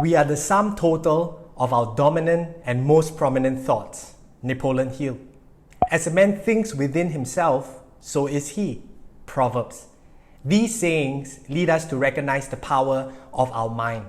We are the sum total of our dominant and most prominent thoughts. Napoleon Hill. As a man thinks within himself, so is he. Proverbs. These sayings lead us to recognize the power of our mind.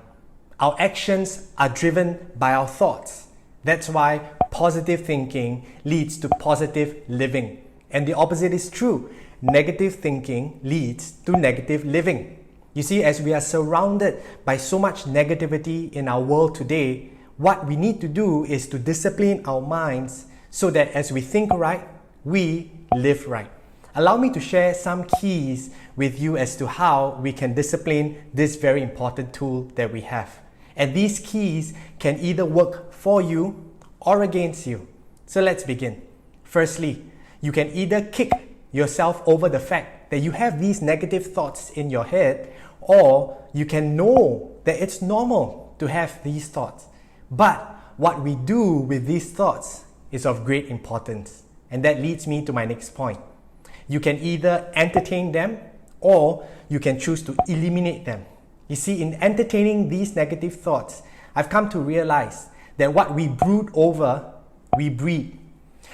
Our actions are driven by our thoughts. That's why positive thinking leads to positive living. And the opposite is true. Negative thinking leads to negative living. You see, as we are surrounded by so much negativity in our world today, what we need to do is to discipline our minds so that as we think right, we live right. Allow me to share some keys with you as to how we can discipline this very important tool that we have. And these keys can either work for you or against you. So let's begin. Firstly, you can either kick yourself over the fact that you have these negative thoughts in your head, or you can know that it's normal to have these thoughts. But what we do with these thoughts is of great importance. And that leads me to my next point. You can either entertain them or you can choose to eliminate them. You see, in entertaining these negative thoughts, I've come to realize that what we brood over, we breed.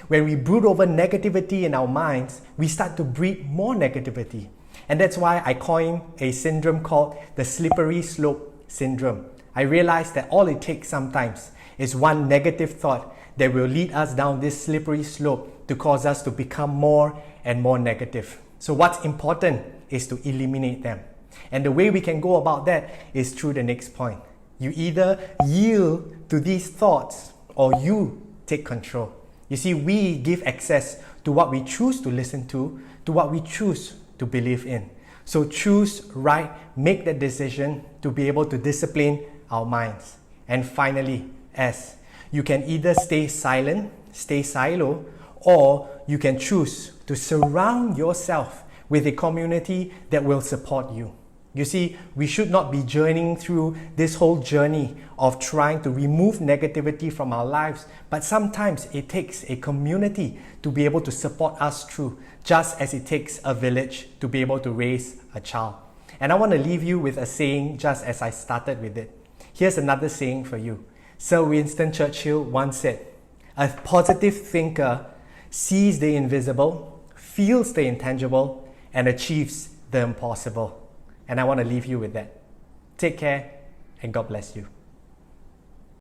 When we brood over negativity in our minds, we start to breed more negativity. And that's why I coined a syndrome called the slippery slope syndrome. I realized that all it takes sometimes is one negative thought that will lead us down this slippery slope to cause us to become more and more negative. So what's important is to eliminate them. And the way we can go about that is through the next point. You either yield to these thoughts or you take control. You see, we give access to what we choose to listen to what we choose to believe in. So choose right, make that decision to be able to discipline our minds. And finally, S, you can either stay silent, stay silo, or you can choose to surround yourself with a community that will support you. You see, we should not be journeying through this whole journey of trying to remove negativity from our lives, but sometimes it takes a community to be able to support us through, just as it takes a village to be able to raise a child. And I want to leave you with a saying just as I started with it. Here's another saying for you. Sir Winston Churchill once said, "A positive thinker sees the invisible, feels the intangible, and achieves the impossible." And I want to leave you with that. Take care and God bless you.